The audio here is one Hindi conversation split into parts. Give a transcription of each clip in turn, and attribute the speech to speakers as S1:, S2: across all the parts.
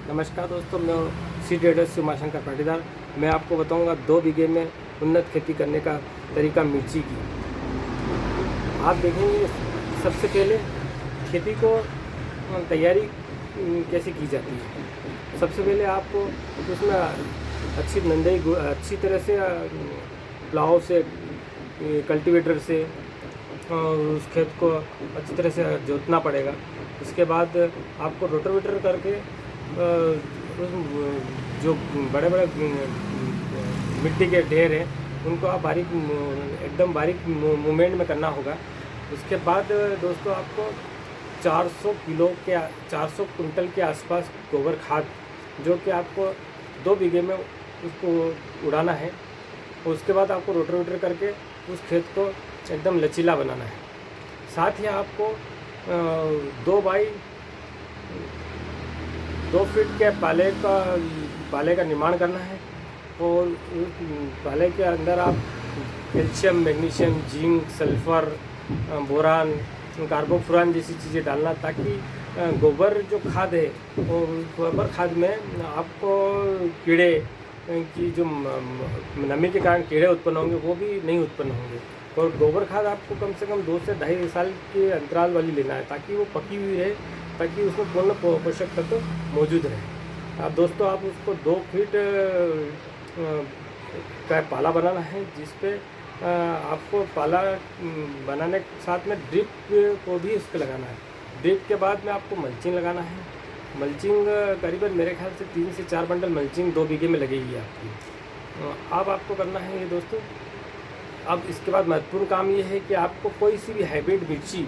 S1: नमस्कार दोस्तों, मैं सीड ट्रेडर से उमाशंकर पाटीदार। मैं आपको बताऊंगा 2 बीघे में उन्नत खेती करने का तरीका मिर्ची की। आप देखेंगे सबसे पहले खेती को तैयारी कैसे की जाती है। सबसे पहले आपको उसमें अच्छी तरह से प्लाव से कल्टीवेटर से उस खेत को अच्छी तरह से जोतना पड़ेगा। उसके बाद आपको रोटावेटर करके उस जो बड़े बड़े मिट्टी के ढेर हैं उनको आप एकदम बारीक मूवमेंट में करना होगा। उसके बाद दोस्तों आपको 400 कुंटल के आसपास गोबर खाद, जो कि आपको 2 बीघे में उसको उड़ाना है। उसके बाद आपको रोटावेटर करके उस खेत को एकदम लचीला बनाना है। साथ ही आपको 2 फीट के पाले का निर्माण करना है और उस पाले के अंदर आप calcium, magnesium, zinc, sulphur, boron, carbofuran जैसी चीज़ें डालना, ताकि गोबर जो खाद है वो गोबर खाद में आपको कीड़े की जो नमी के कारण कीड़े उत्पन्न होंगे वो भी नहीं उत्पन्न होंगे। और गोबर खाद आपको कम से कम 2 से 2.5 साल के अंतराल वाली लेना है, ताकि वो पकी हुई रहे, ताकि उसमें पूर्ण पोषक तत्व मौजूद रहे। अब दोस्तों आप उसको 2 फीट का पाला बनाना है, जिस पे आपको पाला बनाने के साथ में ड्रिप को भी उस पर लगाना है। ड्रिप के बाद में आपको मल्चिंग लगाना है। मल्चिंग करीबन मेरे ख्याल से 3 से 4 बंडल मल्चिंग 2 बीघे में लगेगी आपकी। अब आपको करना है ये दोस्तों। अब इसके बाद महत्वपूर्ण काम ये है कि आपको कोई सी भी हाइब्रिड मिर्ची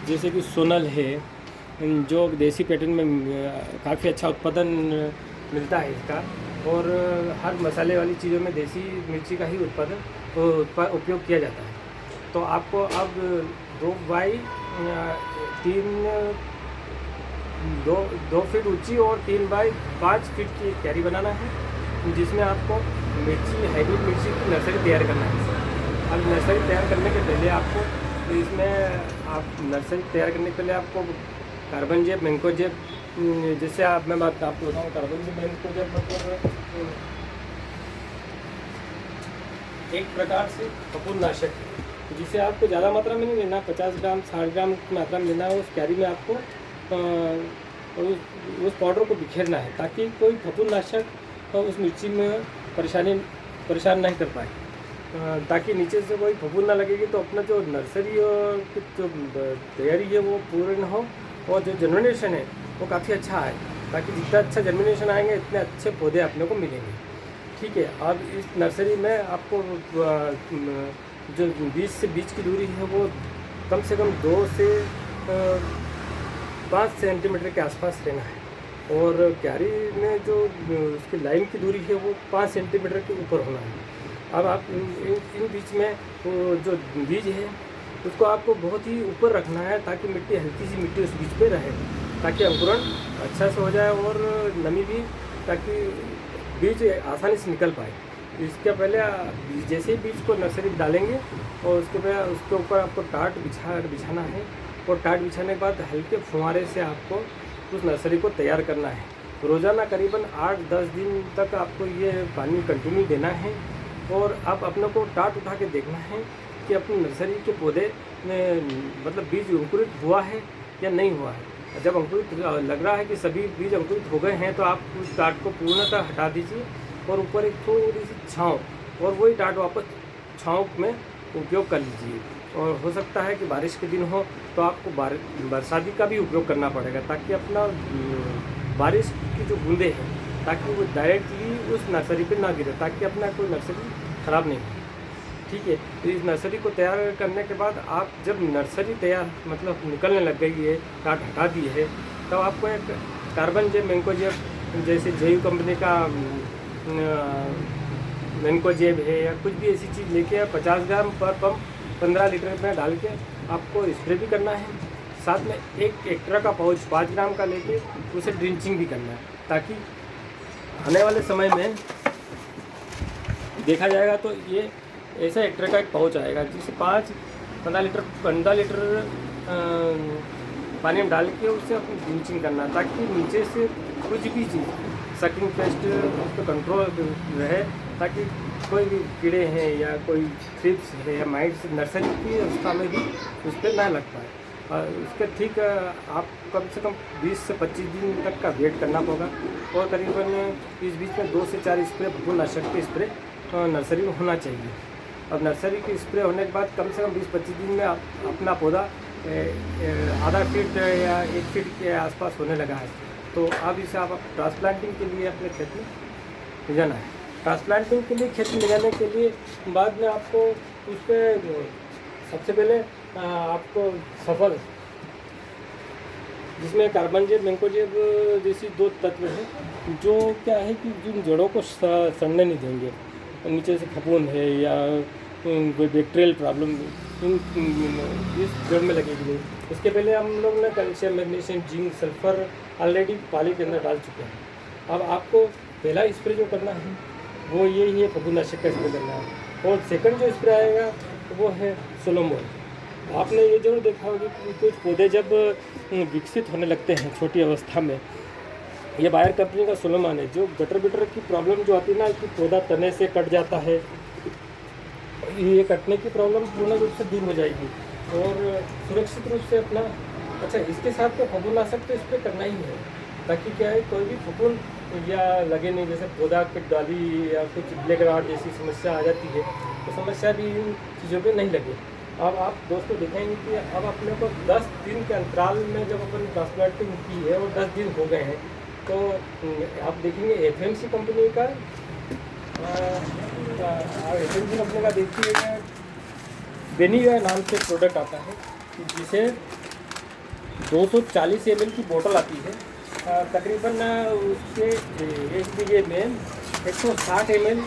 S1: जैसे कि सोनल है, जो देसी पैटर्न में काफ़ी अच्छा उत्पादन मिलता है इसका, और हर मसाले वाली चीज़ों में देसी मिर्ची का ही उपयोग किया जाता है। तो आपको अब 2 फीट ऊंची और 3 बाई 5 फीट की क्यारी बनाना है, जिसमें आपको हाइब्रिड मिर्ची की नर्सरी तैयार करना है। अब नर्सरी तैयार करने के पहले आपको कार्बन जेब, मैंकोजेब, जैसे मैं आपको बताऊँ, कार्बन जेब, मैंकोजेब मतलब एक प्रकार से फफूंदनाशक है, जिसे आपको ज़्यादा मात्रा में नहीं लेना, 50 ग्राम 60 ग्राम की मात्रा में लेना है। उस क्यारी में आपको उस पाउडर को बिखेरना है, ताकि कोई फफूंदनाशक उस मिर्ची में परेशान नहीं कर पाए, ताकि नीचे से कोई फफूंद ना लगेगी, तो अपना जो नर्सरी की जो तैयारी है वो पूर्ण हो, और जो जर्मिनेशन है वो काफ़ी अच्छा आए, ताकि जितना अच्छा जर्मिनेशन आएंगे इतने अच्छे पौधे अपने को मिलेंगे। ठीक है। अब इस नर्सरी में आपको जो बीज की दूरी है वो कम से कम 2 से 5 सेंटीमीटर के आसपास रहना है, और क्यारी में जो उसकी लाइन की दूरी है वो 5 सेंटीमीटर के ऊपर होना है। अब आप इन बीच में जो बीज है उसको आपको बहुत ही ऊपर रखना है, ताकि हल्की सी मिट्टी उस बीज पे रहे, ताकि अंकुरण अच्छा से हो जाए और नमी भी, ताकि बीज आसानी से निकल पाए। इसके पहले जैसे ही बीज को नर्सरी में डालेंगे और उसके ऊपर आपको टाट बिछाना है, और टाट बिछाने के बाद हल्के फुहारे से आपको उस नर्सरी को तैयार करना है। रोज़ाना करीबन 8-10 दिन तक आपको ये पानी कंटिन्यू देना है, और अब अपने को टाट उठा के देखना है कि अपनी नर्सरी के पौधे में मतलब बीज अंकुरित हुआ है या नहीं हुआ है। जब अंकुरित लग रहा है कि सभी बीज अंकुरित हो गए हैं, तो आप उस टाट को पूर्णतः हटा दीजिए, और ऊपर एक थोड़ी सी छाँव, और वही टाट वापस छाँव में उपयोग कर लीजिए। और हो सकता है कि बारिश के दिन हो तो आपको बरसाती का भी उपयोग करना पड़ेगा, ताकि अपना बारिश की जो बूंदे हैं, ताकि वो डायरेक्टली उस नर्सरी पे ना गिरे, ताकि अपना कोई नर्सरी ख़राब नहीं हो। ठीक है। तो इस नर्सरी को तैयार करने के बाद आप जब नर्सरी तैयार मतलब निकलने लग गई है, टाट हटा दी है, तब आपको एक कार्बन जेब, मैंकोजेब, जैसे जैव कंपनी का मैंकोजेब है या कुछ भी ऐसी चीज़ लेके 50 ग्राम पर पंप 15 लीटर में डाल के आपको स्प्रे भी करना है। साथ में एक एक्स्ट्रा का पाउच 5 ग्राम का लेके उसे ड्रिंचिंग भी करना है, ताकि आने वाले समय में देखा जाएगा तो ये ऐसा एक्स्ट्रा का एक पाउच आएगा, जिससे 15 लीटर पानी में डाल के उसे अपनी ब्लीचिंग करना, ताकि नीचे से कुछ भी चीज़ सकिंग पेस्ट उस पर कंट्रोल रहे, ताकि कोई भी कीड़े हैं या कोई थ्रिप्स है या माइट्स नर्सरी की अवस्था में भी उस पर ना लग पाए। और उसके ठीक आप कम से कम 20 से 25 दिन तक का वेट करना होगा, और करीबन इस बीच में 2 से 4 स्प्रे फफूंदनाशक के स्प्रे नर्सरी में होना चाहिए। अब नर्सरी की स्प्रे होने के बाद कम से कम 20-25 दिन में अपना पौधा आधा फीट या 1 फीट के आसपास होने लगा है, तो अब इसे आप ट्रांसप्लांटिंग के लिए अपने खेत में ले जाना है। ट्रांसप्लांटिंग के लिए खेत में ले जाने के लिए बाद में आपको उस पर सबसे पहले आपको सफल, जिसमें कार्बनजेब मैंकोजेब जैसी 2 तत्व हैं, जो क्या है कि जिन जड़ों को सड़ने नहीं देंगे, नीचे से फफूंद है या कोई बैक्टीरियल प्रॉब्लम इस जड़ में लगेगी नहीं। इसके पहले हम लोग ने calcium, magnesium, zinc, sulphur already पाली के अंदर डाल चुके हैं। अब आपको पहला स्प्रे जो करना है वो यही है, फफूंदनाशक का स्प्रे करना है, और सेकंड जो स्प्रे आएगा वो है सोलोमोन। आपने ये जरूर देखा होगा कि कुछ पौधे जब विकसित होने लगते हैं छोटी अवस्था में, ये बायर कंपनी का सोलोमॉन है, जो गटर बिटर की प्रॉब्लम जो आती है ना कि पौधा तने से कट जाता है, ये कटने की प्रॉब्लम पूर्ण रूप से दूर हो जाएगी और सुरक्षित रूप से अपना। अच्छा, इसके साथ तो फफूंदनाशक तो स्प्रे करना ही है, ताकि क्या है कोई भी फफूंद या लगे नहीं, जैसे पौधा की डाली या कुछ ब्लैक रॉट जैसी समस्या आ जाती है, तो समस्या भी इन चीज़ों पे नहीं लगे। अब आप दोस्तों देखेंगे कि अब अपने को 10 दिन के अंतराल में जब अपन ट्रांसप्लांटिंग की है और 10 दिन हो गए हैं, तो आप देखेंगे एफएमसी कंपनी का देखिए बेनिया नाम से प्रोडक्ट आता है, जिसे 240 ml की बोतल आती है। तकरीबन उसके 1 बीघे में 160 ml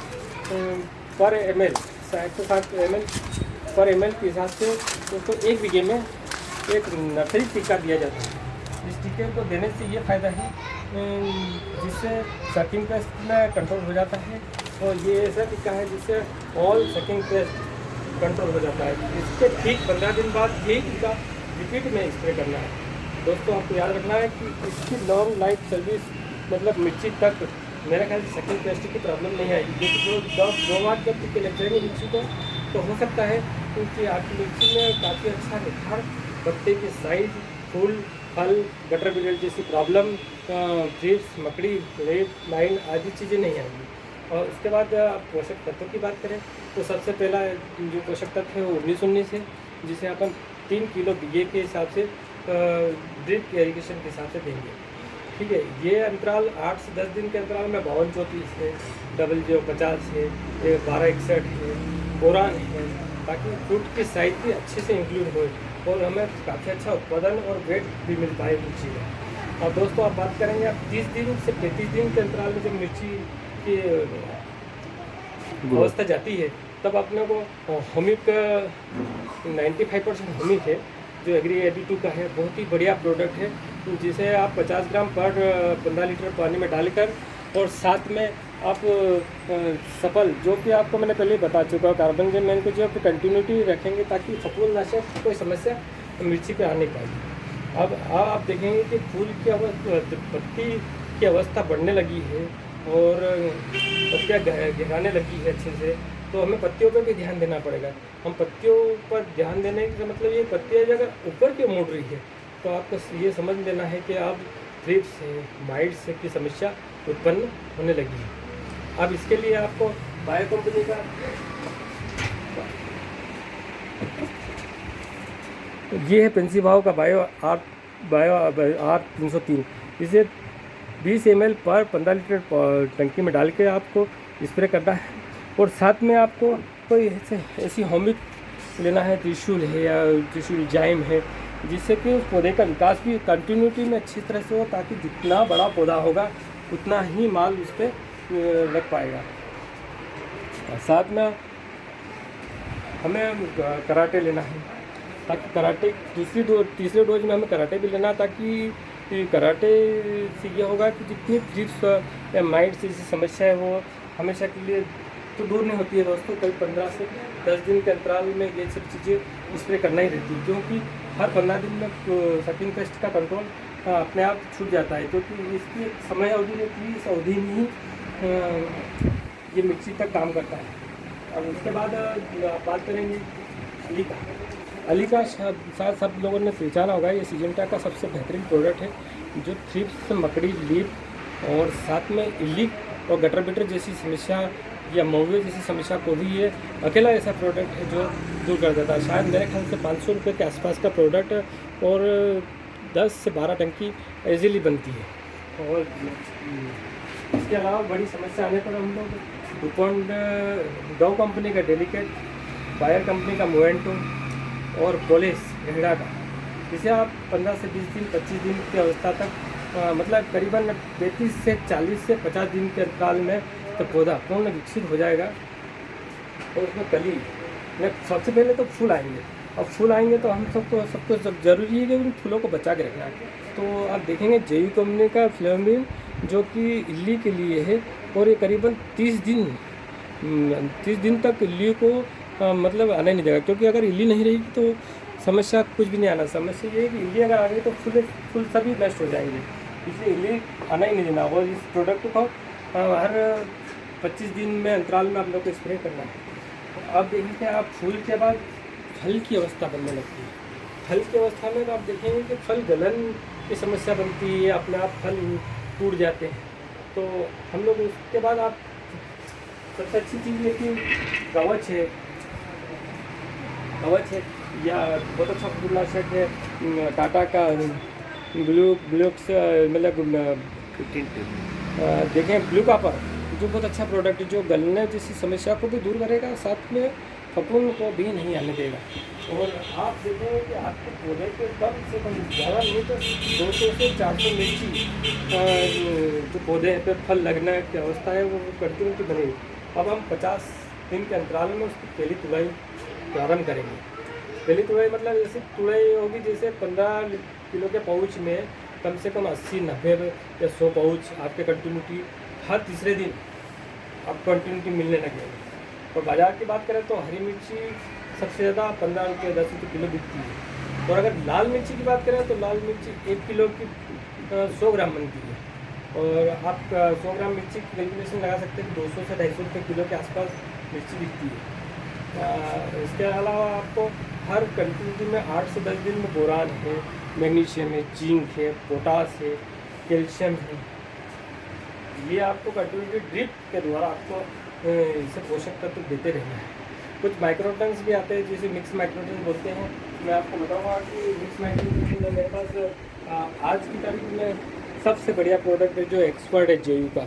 S1: पर ml 160 ml पर ml के हिसाब से उसको 1 बीघे में एक नर्सरी टीका दिया जाता है। इस टीके को देने से ये फ़ायदा है जिससे सकिंग पेस्ट में कंट्रोल हो जाता है, और ये ऐसा टीका है जिससे ऑल सकिंग पेस्ट कंट्रोल हो जाता है। इसके ठीक 15 दिन बाद यही टीका रिपीट में स्प्रे करना है। दोस्तों आपको याद रखना है कि इसकी लॉन्ग लाइफ सर्विस मतलब मिर्ची तक मेरे ख्याल से सकिंग पेस्ट की प्रॉब्लम नहीं आएगी, क्योंकि जो 2 बार जब टीके लग जाएंगे मिर्ची को, तो हो सकता है क्योंकि आपकी मिर्ची में काफ़ी अच्छा निखार, पत्ते की साइज, फूल, फल, गटर बिगड़ जैसी प्रॉब्लम, थ्रिप्स, मकड़ी, रेड लाइन आदि चीज़ें नहीं आएंगी। और उसके बाद पोषक तत्वों की बात करें तो सबसे पहला जो पोषक तत्व है वो 19-19 है, जिसे अपन 3 किलो बीघे के हिसाब से ड्रिप इरीगेशन के हिसाब से देंगे। ठीक है, ये अंतराल 8 से 10 दिन के अंतराल में 52-34 है, 0050 है, 1261 है, बोरान है, ताकि फ्रूट की साइज भी अच्छे से इंक्लूड हो और हमें काफ़ी अच्छा उत्पादन और वेट भी मिल पाए मिर्ची में। और दोस्तों आप बात करेंगे आप 30 दिन से 35 दिन के अंतराल में जब मिर्ची की अवस्था जाती है, तब अपने को होमिक 95% होमिक है, जो एग्री 82 का है, बहुत ही बढ़िया प्रोडक्ट है, जिसे आप 50 ग्राम पर 15 लीटर पानी में डालकर, और साथ में आप सफल, जो कि आपको मैंने पहले बता चुका हूँ, कार्बनजेब मैंकोजेब कंटिन्यूटी रखेंगे, ताकि फफूंदनाशक कोई समस्या मिर्ची पे आ नहीं पाएगी। अब आप देखेंगे कि फूल की पत्ती की अवस्था बढ़ने लगी है और पत्तियाँ गहराने लगी है अच्छे से, तो हमें पत्तियों पर भी ध्यान देना पड़ेगा। हम पत्तियों पर ध्यान देने का मतलब ये पत्तियाँ अगर ऊपर की मुड़ रही है, तो आपको ये समझ लेना है कि आप थ्रिप्स है, माइट्स की समस्या उत्पन्न होने लगी है। अब इसके लिए आपको बायो कंपनी का ये है पेंसीभाव का बायो आर 303, इसे 20 ml पर 15 लीटर टंकी में डाल के आपको स्प्रे करना है, और साथ में आपको कोई ऐसी होमिक लेना है, त्रिशूल है या त्रिशूल जाइम है, जिससे कि उस पौधे का विकास भी कंटिन्यूटी में अच्छी तरह से हो, ताकि जितना बड़ा पौधा होगा उतना ही माल उस पर लग पाएगा। साथ में हमें कराटे लेना है, ताकि कराटे तीसरे डोज में हमें कराटे भी लेना, ताकि कराटे से ये होगा कि जितनी थ्रिप्स या माइट्स जैसी समस्या है वो हमेशा के लिए तो दूर नहीं होती है दोस्तों। कभी 15 से 10 दिन के अंतराल में ये सब चीज़ें स्प्रे करना ही रहती है, क्योंकि हर 15 दिन में सकिंग पेस्ट का कंट्रोल अपने आप छूट जाता है, क्योंकि इसकी एक समय अवधि रहती है, इस अवधि में ही ये मिर्ची तक काम करता है। और उसके बाद बात करेंगे अली का। अली का शायद सब लोगों ने पहचाना होगा, ये सिजेंटा का सबसे बेहतरीन प्रोडक्ट है, जो थ्रिप्स, मकड़ी, लीफ और साथ में इल्ली और गटर बिटर जैसी समस्या या मौवे जैसी समस्या को भी ये अकेला ऐसा प्रोडक्ट है जो दूर कर देता है। शायद मेरे ख्याल से 500 रुपये के आसपास का प्रोडक्ट और 10 से 12 टंकी ईजीली बनती है। और इसके अलावा बड़ी समस्या आने पर हम लोग डुपॉन्ट डो कंपनी का डेलिकेट, बायर कंपनी का मोवेंटो और पोलिस हेड़ा का, जिसे आप 15 से 20 दिन, 25 दिन की अवस्था तक मतलब करीबन 35 से 40 से 50 दिन के अंतराल में तो पौधा पूर्ण विकसित हो जाएगा। और उसमें कली में सबसे पहले तो फूल आएंगे, और फूल आएंगे तो हम सबको ज़रूरी है कि उन फूलों को बचा के रखना है। तो आप देखेंगे जेयू कंपनी का फ्लेमिन जो कि इल्ली के लिए है, और ये करीबन 30 दिन तक इल्ली को मतलब आने नहीं देगा, क्योंकि अगर इल्ली नहीं रहेगी तो समस्या कुछ भी नहीं आना। समस्या ये है कि इल्ली अगर आ गई तो फूल सभी नष्ट हो जाएंगे, इसलिए इल्ली आना ही नहीं देना। और इस प्रोडक्ट को हर 25 दिन में अंतराल में आप लोग को स्प्रे करना है। अब देखेंगे आप फूल के बाद फल की अवस्था बनने लगती है। फल की अवस्था में तो आप देखेंगे कि फल गलन की समस्या बनती है, अपने आप फल टूट जाते हैं। तो हम लोग उसके बाद आप सबसे अच्छी चीज़ है कि कवच है या बहुत अच्छा कीटनाशक है टाटा का ब्लूक्स, मतलब देखें ब्लू कापर, जो बहुत अच्छा प्रोडक्ट है, जो गलने जैसी समस्या को भी दूर करेगा, साथ में फफूंद को भी नहीं आने देगा। और आप देखेंगे कि आपके पौधे पे कम से कम ज़्यादा नहीं तो 200 से 400 मिर्ची जो पौधे पे फल लगने की अवस्था है वो कंटिन्यू बनेगी। अब हम 50 दिन के अंतराल में उसकी पहली तुड़ाई प्रारंभ करेंगे। पहली तुड़ाई मतलब जैसे तुड़ाई होगी, जैसे 15 किलो के पाउच में कम से कम 80-90 या 100 पाउच आपके कंटिन्यूटी हर तीसरे दिन आपको कंटिन्यूटी मिलने लगेगी। और बाज़ार की बात करें तो हरी मिर्ची सबसे ज़्यादा 15 रुपये 10 रुपये किलो बिकती है। और अगर लाल मिर्ची की बात करें तो लाल मिर्ची 1 किलो की 100 ग्राम बनती है। और आप 100 ग्राम मिर्ची की कैलकुलेशन लगा सकते हैं कि 200 से 250 रुपये किलो के आसपास मिर्ची बिकती है। इसके अलावा आपको हर कंटिन्यूटी में 8 से 10 दिन में बोरान है, मैग्नीशियम है, जिंक है, पोटास है, कैल्शियम है, ये आपको कंटिन्यूटी ड्रिप के द्वारा आपको इसे पोषक तत्व देते रहना है। कुछ माइक्रोटन्स भी आते हैं जिसे मिक्स माइक्रोटन बोलते हैं। मैं आपको बताऊंगा कि मिक्स माइक्रोटन में मेरे पास आज की तारीख में सबसे बढ़िया प्रोडक्ट है जो एक्सपर्ट है जेयू का।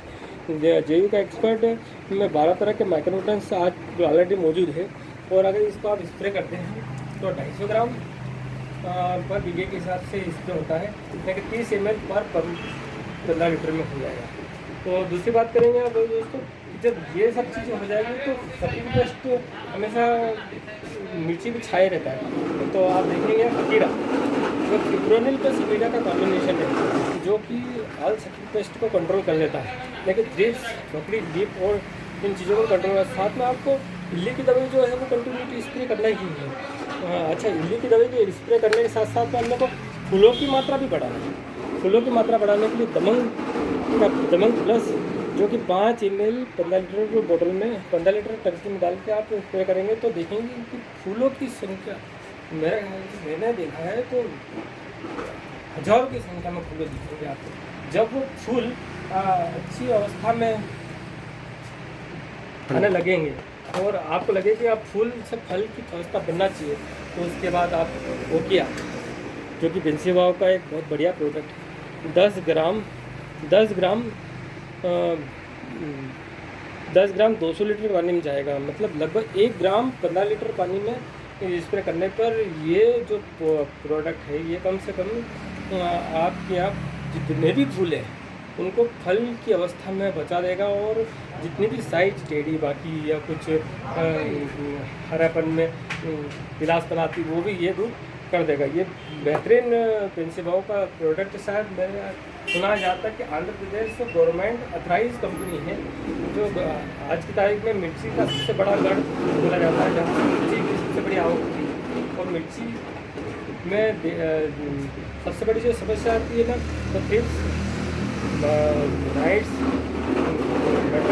S1: जेयू का एक्सपर्ट में 12 तरह के माइक्रोटन्स आज ऑलरेडी मौजूद है। और अगर इसको आप स्प्रे करते हैं तो 250 ग्राम पर बीघे के हिसाब से स्प्रे होता है, लेकिन 30 ml पर 15 लीटर में हो जाएगा। तो दूसरी बात करेंगे आप दोस्तों, जब ये सब चीज़ें हो जाएगी तो सकिंग पेस्ट हमेशा मिर्ची में छाए रहता है। तो आप देखेंगे अकीरा जो फिप्रोनिल पे सीमीडा का कॉम्बिनेशन है, जो कि ऑल सकिंग पेस्ट को कंट्रोल कर लेता है, लेकिन थ्रिप्स, मकड़ी, लीफ और इन चीज़ों को कंट्रोल कर। साथ में आपको इल्ली की दवाई जो है वो कंटिन्यूटी स्प्रे करना ही है। अच्छा, इल्ली की दवाई के स्प्रे करने के साथ साथ में हम लोग को फूलों की मात्रा भी बढ़ाना है। फूलों की मात्रा बढ़ाने के लिए दमंग प्लस जो कि 5 ml 15 लीटर की बोतल में 15 लीटर टंकी में डाल के आप स्प्रे करेंगे तो देखेंगे कि फूलों की संख्या, मेरे ख्याल से मैंने देखा है तो हजारों की संख्या में फूल दिखेंगे आपको। जब वो फूल अच्छी अवस्था में आने लगेंगे और आपको लगे कि आप फूल से फल की अवस्था बनना चाहिए, तो उसके बाद आप ओकिया जो कि बेंसीवाओ का एक बहुत बढ़िया प्रोडक्ट है, 10 ग्राम 200 लीटर पानी में जाएगा, मतलब लगभग 1 ग्राम 15 लीटर पानी में स्प्रे करने पर ये जो प्रोडक्ट है ये कम से कम आपके यहाँ जितने भी फूल हैं उनको फल की अवस्था में बचा देगा। और जितनी भी साइज टेढ़ी बाकी या कुछ हरापन में पिलास बनाती वो भी ये दूर कर देगा। ये बेहतरीन पेंसिभाव का प्रोडक्ट शायद मैंने सुना जाता है कि Andhra Pradesh government authorise company है, जो आज की तारीख में मिर्ची का सबसे बड़ा गढ़ बोला जाता है, जहाँ मिर्ची की सबसे बड़ी आवक होती है। और मिर्ची में सबसे बड़ी जो समस्या आती है ना, तो थ्रिप्स, राइट्स